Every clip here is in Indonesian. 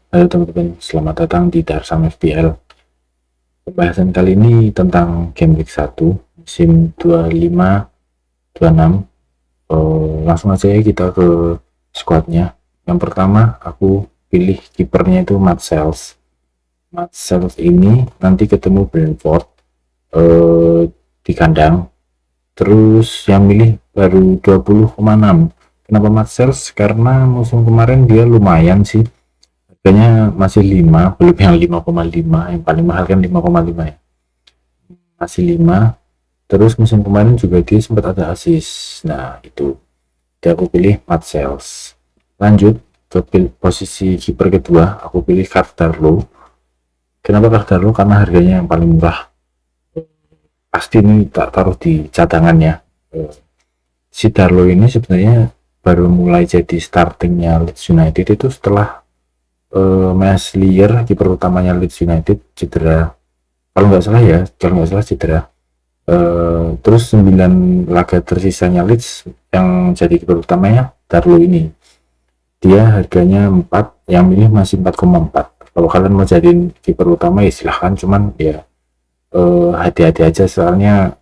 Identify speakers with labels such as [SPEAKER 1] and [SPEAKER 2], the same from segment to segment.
[SPEAKER 1] Halo teman-teman, selamat datang di Darsam FPL. Pembahasan kali ini tentang Game Week 1 musim 25-26. Langsung aja ya kita ke squadnya. Yang pertama aku pilih kipernya itu Matt Sales. Matt Sales ini nanti ketemu Brentford di kandang. Terus yang milih baru 20,6. Kenapa Matt Sales? Karena musim kemarin dia lumayan sih, harganya masih 5, belum yang 5,5, yang paling mahal kan 5,5 ya, masih 5. Terus musim kemarin juga dia sempat ada assist. Nah itu, jadi aku pilih Matt Sales. Lanjut ke posisi kiper kedua, aku pilih Cardarlo. Kenapa Cardarlo? Karena harganya yang paling murah, pasti ini tak taruh di cadangan ya. Si Darlo ini sebenarnya baru mulai jadi startingnya Leeds United itu setelah Meslier, kiper utamanya Leeds United, cedera. Kalau nggak salah ya, kalau nggak salah cedera. Terus 9 laga tersisanya Leeds yang jadi kiper utamanya Darlow ini, dia harganya 4, yang milih masih 4,4. Kalau kalian mau jadiin kiper utama ya silahkan, cuman ya hati-hati aja soalnya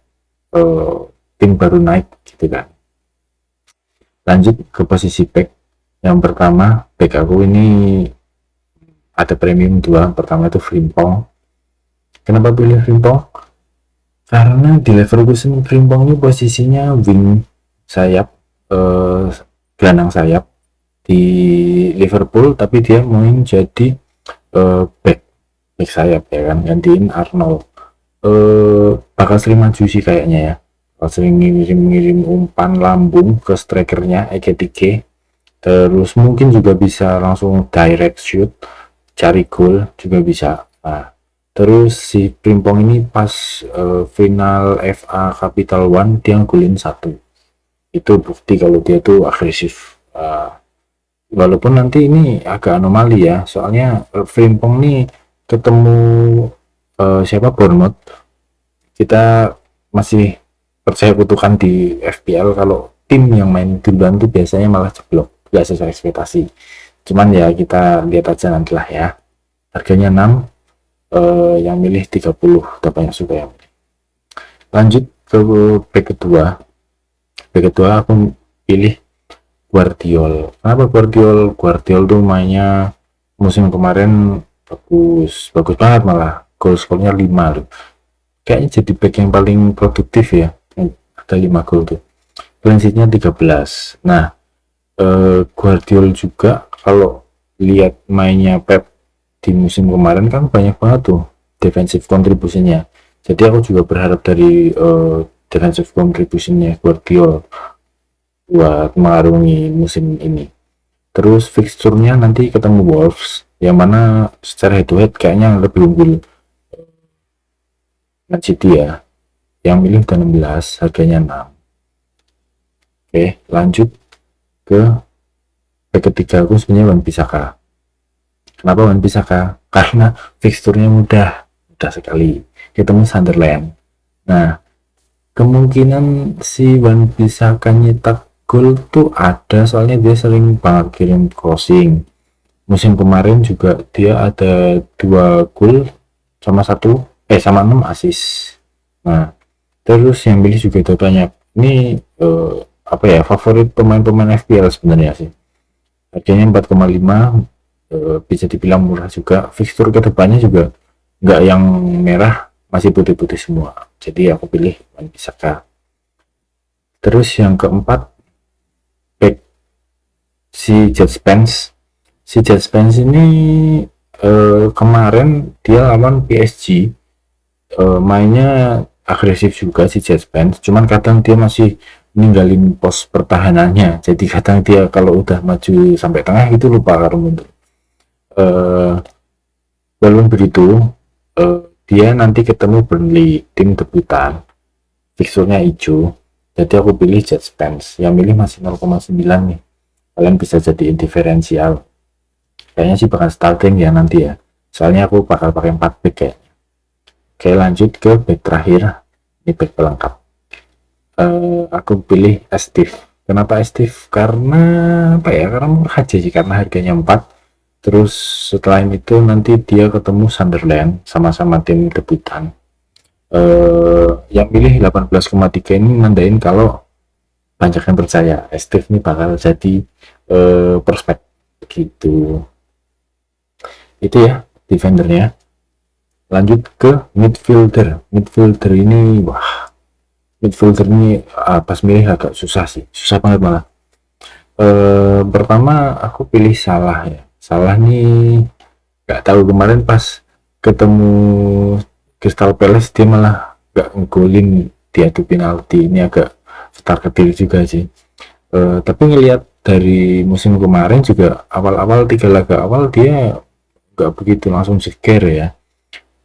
[SPEAKER 1] eh, tim baru naik gitu kan. Lanjut ke posisi back. Yang pertama, back aku ini ada premium 2. Pertama itu Frimpong. Kenapa pilih Frimpong? Karena di Leverkusen Frimpong ini posisinya wing sayap, gelandang sayap. Di Liverpool tapi dia main jadi back back sayap ya kan, gantiin Arnold. Bakal sering maju sih kayaknya ya, bakal sering ngirim umpan lambung ke strikernya Eketike. Terus mungkin juga bisa langsung direct shoot, cari gol juga bisa. Nah, terus si Primpong ini pas final FA Capital One dia golin 1. Itu bukti kalau dia tuh agresif. Walaupun nanti ini agak anomali ya, soalnya Frimpong nih ketemu siapa, Bournemouth. Kita masih percaya kutukan di FPL kalau tim yang main duluan tuh biasanya malah jeblok, gak sesuai ekspektasi. Cuman ya kita lihat aja nantilah ya. Harganya 6, yang milih 30, udah banyak suka yang milih. Lanjut ke back kedua. Back kedua aku pilih Guardiol. Kenapa Guardiol? Guardiol tuh mainnya musim kemarin bagus, bagus banget malah. Goal skornya 5 loh. Kayaknya jadi back yang paling produktif ya. Ada 5 gol tuh. Clean sheet-nya 13. Nah, Guardiol juga kalau lihat mainnya Pep di musim kemarin kan banyak banget tuh defensive contribution-nya. Jadi aku juga berharap dari defensive contribution-nya Guardiol buat mengarungi musim ini. Terus fixturnya nanti ketemu Wolves, yang mana secara head to head kayaknya lebih unggul Man City ya. Yang milih udah 16, harganya 6. Oke, lanjut ke back ketiga aku sebenarnya Wan Bissaka. Kenapa Wan Bissaka? Karena fixturnya mudah sekali. Ketemu Sunderland. Nah, kemungkinan si Wan Bissaka nyetak gol tuh ada, soalnya dia sering banget kirim crossing. Musim kemarin juga dia ada 2 gol sama 6 assist. Nah, terus yang pilih juga ada banyak. Ini apa ya, favorit pemain-pemain FPL sebenarnya sih. Harganya 4,5, bisa dibilang murah juga. Fixture kedepannya juga nggak yang merah, masih putih-putih semua. Jadi aku pilih Wan Bissaka. Terus yang keempat, back si Jet Spence. Si Jet Spence ini kemarin dia lawan PSG, mainnya agresif juga si Jet Spence, cuman kadang dia masih ninggalin pos pertahanannya, jadi kadang dia kalau udah maju sampai tengah itu lupa karo mundur. Walaupun begitu, dia nanti ketemu Burnley, tim debutan, fixturnya hijau, jadi aku pilih Jet Spence. Yang milih masih 0,9 nih, kalian bisa jadi diferensial. Kayaknya sih bakal starting ya nanti ya, soalnya aku bakal pakai 4 back kayaknya. Oke, lanjut ke back terakhir, ini back pelengkap. Aku pilih Steve. Kenapa Steve? Karena apa ya, karena murah aja sih, karena harganya 4, Terus setelah itu nanti dia ketemu Sunderland, sama-sama tim debutan. Yang milih 18,3 ini nandain kalau banyak yang percaya Steve ini bakal jadi prospek gitu. Itu ya defendernya. Lanjut ke midfielder ini, wah, midfielder ini pas milih agak susah sih, susah banget malah. Pertama aku pilih Salah ya. Salah nih nggak tahu kemarin pas ketemu Crystal Palace dia malah nggak ngegolin, dia tuh penalti, ini agak start kecil juga sih. Tapi ngelihat dari musim kemarin juga awal-awal 3 laga awal dia nggak begitu langsung seger ya.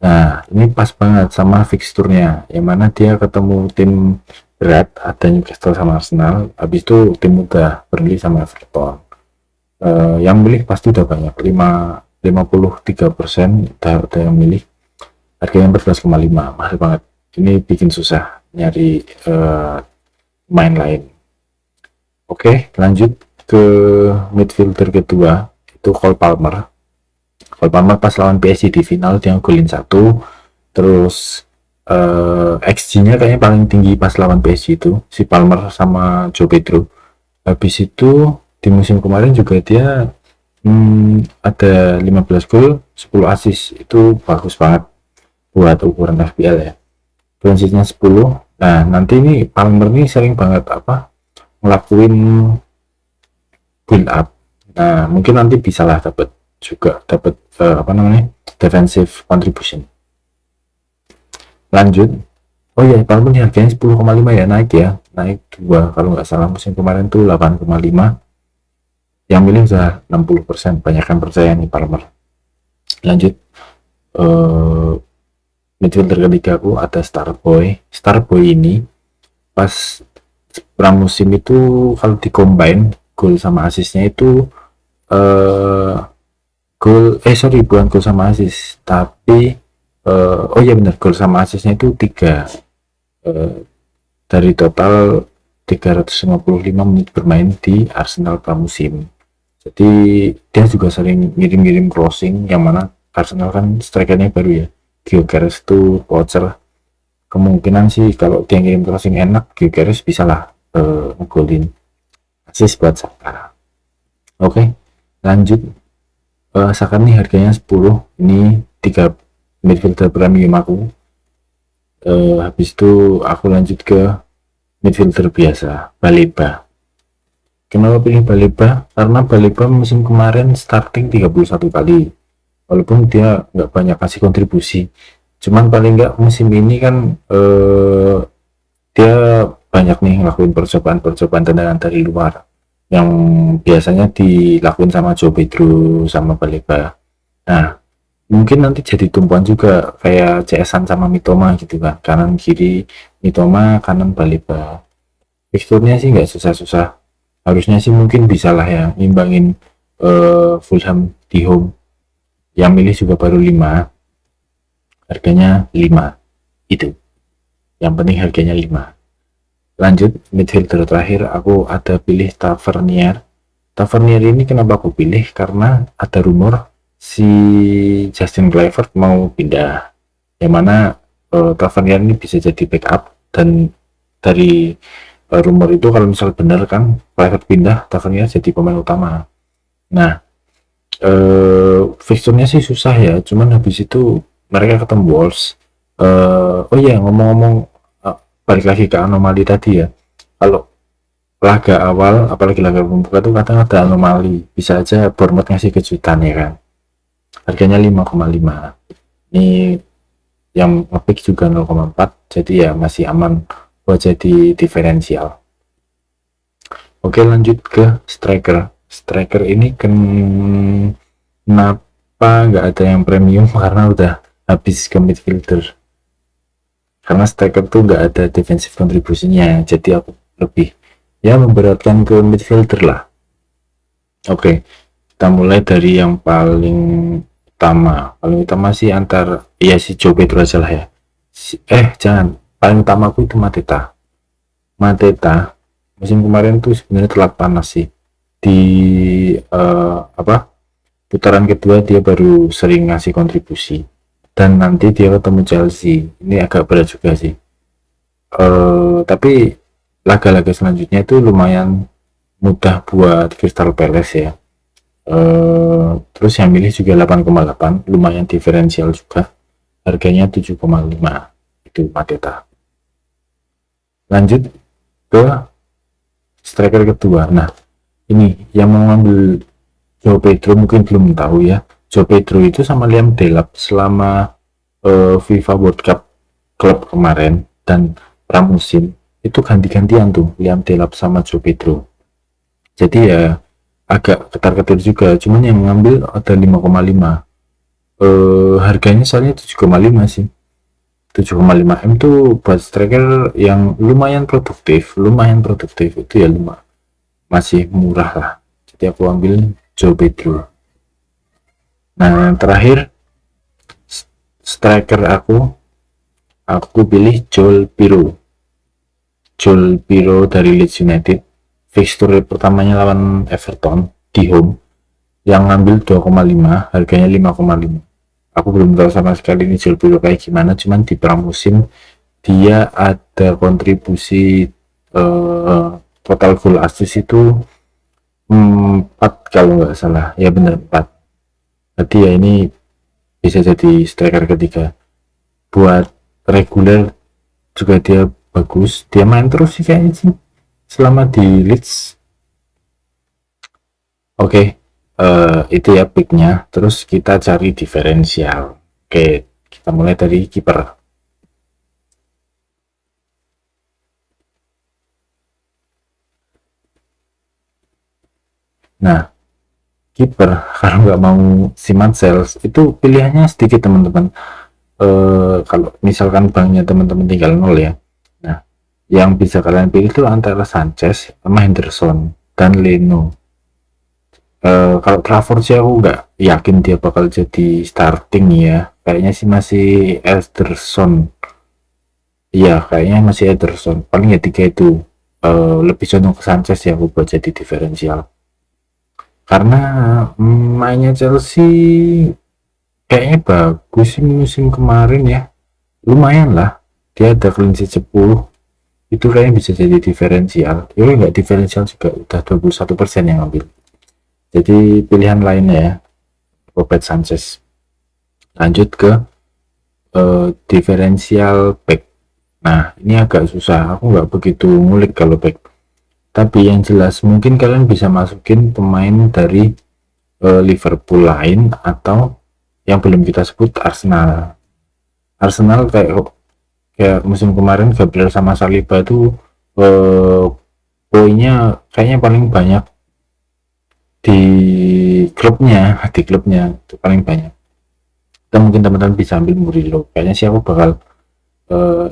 [SPEAKER 1] Nah ini pas banget sama fixturnya yang mana dia ketemu tim berat, ada Newcastle sama Arsenal, habis itu tim muda Burnley sama Everton. Yang milih pasti udah banyak, 53% udah yang milih. Harganya 14,5, mahal banget. Ini bikin susah nyari main lain. Oke, lanjut ke midfielder kedua, itu Cole Palmer. Cole Palmer pas lawan PSG di final dia golin 1. Terus XG-nya kayaknya paling tinggi pas lawan PSG itu si Palmer sama Joe Pedro. Habis itu di musim kemarin juga dia ada 15 gol 10 assist, itu bagus banget buat ukuran FPL ya. Clean 10. Nah nanti ini Palmer ini sering banget ngelakuin build up. Nah mungkin nanti bisalah dapat defensive contribution. Lanjut, oh iya, Palmer harganya 10,5 ya, naik 2, kalau nggak salah musim kemarin tuh 8,5. Yang milih udah 60%, banyak yang percaya nih Palmer. Lanjut, midfielder ketiga aku ada Starboy ini pas pramusim itu kalau dicombine gol sama asisnya itu bukan gol sama asis tapi oh iya benar, gol sama asisnya itu 3 dari total 355 menit bermain di Arsenal pramusim. Jadi dia juga sering ngirim-ngirim crossing, yang mana Arsenal kan strikernya baru ya, Gyökeres tuh voucher. Kemungkinan sih kalau dia ngirim crossing enak, Gyökeres bisa lah ngegolin assist buat Saka. Oke, lanjut. Saka nih harganya 10, ini 3 midfielder premium aku. Habis itu aku lanjut ke midfielder biasa, Baleba. Kenapa pilih Baleba? Karena Baleba musim kemarin starting 31 kali, walaupun dia nggak banyak kasih kontribusi, cuman paling nggak musim ini kan dia banyak nih ngelakuin percobaan tendangan dari luar yang biasanya dilakuin sama Joe Pedro sama Baleba. Nah mungkin nanti jadi tumpuan juga kayak CS-an sama Mitoma gitu kan, kanan kiri Mitoma, kanan Baleba. Fixturnya sih nggak susah-susah, harusnya sih mungkin bisa lah ya ngimbangin Fulham di home. Yang milih juga baru 5, harganya 5 itu, yang penting harganya 5. Lanjut midfielder terakhir aku ada pilih Tavernier. Tavernier ini kenapa aku pilih, karena ada rumor si Justin Kluivert mau pindah, yang mana Tavernier ini bisa jadi backup, dan dari rumor itu kalau misal benar kan Kluivert pindah, Tavernier jadi pemain utama. Nah fixturnya sih susah ya, cuman habis itu mereka ketemu Wolves. Oh iya, ngomong-ngomong, balik lagi ke anomali tadi ya, kalau laga awal apalagi laga pembuka tuh kadang ada anomali, bisa aja Bournemouth ngasih kejutan ya kan. Harganya 5,5, ini yang ngepick juga 0,4, jadi ya masih aman buat jadi diferensial. Oke, lanjut ke striker ini kenapa nggak ada yang premium karena udah habis ke midfielder, karena striker tuh nggak ada defensive contribution-nya, jadi aku lebih ya memberatkan ke midfielder lah. Oke, kita mulai dari yang paling utama sih antar ya si Joe Pedro aja lah ya. Jangan, paling utama aku itu Mateta musim kemarin tuh sebenarnya telat panas sih di putaran kedua dia baru sering ngasih kontribusi, dan nanti dia ketemu Chelsea. Ini agak berat juga sih. Tapi laga-laga selanjutnya itu lumayan mudah buat Crystal Palace ya. Terus yang milih juga 8,8, lumayan diferensial juga. Harganya 7,5, itu Mateta. Lanjut ke striker kedua. Nah, ini yang mau ngambil João Pedro mungkin belum tahu ya. João Pedro itu sama Liam Delap selama FIFA World Cup klub kemarin dan pramusim itu ganti-gantian tuh Liam Delap sama João Pedro. Jadi ya agak ketar-ketir juga, cuman yang ngambil ada 5,5. Harganya soalnya 7,5 sih. 7,5 M tuh buat striker yang lumayan produktif itu ya masih murah lah. Jadi aku ambil João Pedro. Nah, yang terakhir striker aku pilih Joel Piro dari Leeds United. Fixture pertamanya lawan Everton di home, yang ngambil 2,5, harganya 5,5. Aku belum tahu sama sekali ini Joel Piro kayak gimana, cuman di pramusim dia ada kontribusi total goal assist itu 4 kalau nggak salah ya, benar 4. Jadi ya ini bisa jadi striker ketiga. Buat reguler juga dia bagus, dia main terus sih kayaknya sih selama di Leeds. Oke, itu ya picknya. Terus kita cari diferensial. Oke, kita mulai dari kiper. Nah, kiper kalau nggak mau si Marcels itu pilihannya sedikit teman-teman. Kalau misalkan banknya teman-teman tinggal 0 ya, nah yang bisa kalian pilih itu antara Sanchez sama Henderson dan Leno. Kalau Trafford sih aku nggak yakin dia bakal jadi starting ya, kayaknya sih masih Ederson. Iya, kayaknya masih Ederson. Paling ya 3 itu. Lebih condong ke Sanchez ya aku buat jadi diferensial. Karena mainnya Chelsea kayaknya bagus sih musim kemarin ya, lumayan lah. Dia ada clean sheet 10, itu kayaknya bisa jadi diferensial. Ya nggak diferensial juga, udah 21% yang ambil. Jadi pilihan lainnya ya Robert Sanchez. Lanjut ke diferensial back. Nah, ini agak susah, aku nggak begitu ngulik kalau back, tapi yang jelas mungkin kalian bisa masukin pemain dari Liverpool lain, atau yang belum kita sebut Arsenal kayak musim kemarin Gabriel sama Saliba itu poinnya kayaknya paling banyak di klubnya itu paling banyak. Atau mungkin teman-teman bisa ambil Murilo. Kayaknya sih aku bakal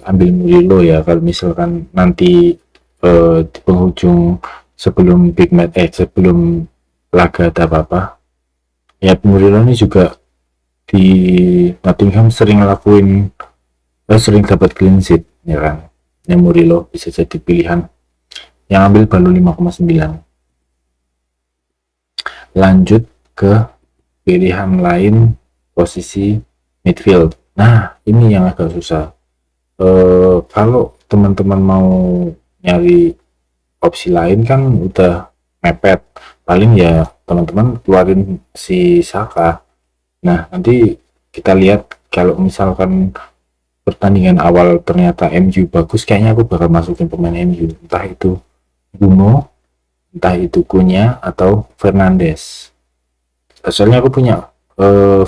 [SPEAKER 1] ambil Murilo ya kalau misalkan nanti di penghujung sebelum big match sebelum laga ada apa-apa ya. Murilo ini juga di Nottingham sering dapat clean sheet ya kan. Yang Murilo bisa jadi pilihan. Yang ambil baru 5,9. Lanjut ke pilihan lain, posisi midfield. Nah, ini yang agak susah. Kalau teman-teman mau nyari opsi lain kan udah mepet, paling ya teman-teman keluarin si Saka. Nah, nanti kita lihat kalau misalkan pertandingan awal ternyata MU bagus, kayaknya aku bakal masukin pemain MU, entah itu Bruno, entah itu Cunha atau Fernandes. Soalnya aku punya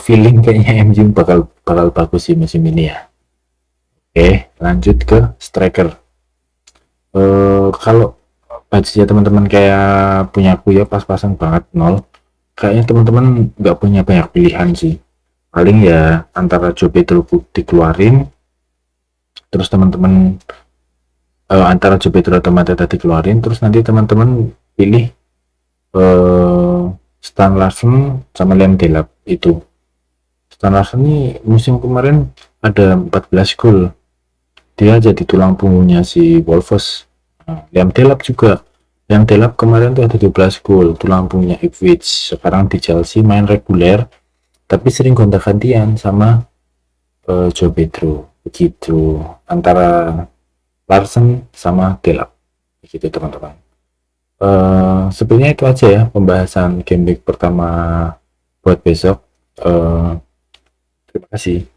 [SPEAKER 1] feeling kayaknya MU bakal bagus sih musim ini ya. Oke, lanjut ke striker. Kalau budgetnya teman-teman kayak punya aku ya pas-pasan banget 0, kayaknya teman-teman nggak punya banyak pilihan sih. Paling ya antara João Pedro dikeluarin, terus teman-teman antara João Pedro atau Mateta dikeluarin, terus nanti teman-teman pilih Stan Larsen sama Liam Delap. Itu Stan Larsen ini musim kemarin ada 14 gol, dia jadi tulang punggungnya si Wolves. Liam Delap juga Yang Delap kemarin tuh ada 12 gol, tulang punggungnya Ipswich. Sekarang di Chelsea main reguler, tapi sering gonta-gantian sama Joe Pedro. Begitu antara Larsen sama Delap. Begitu teman-teman. Sebenarnya itu aja ya pembahasan game week pertama buat besok. Terima kasih.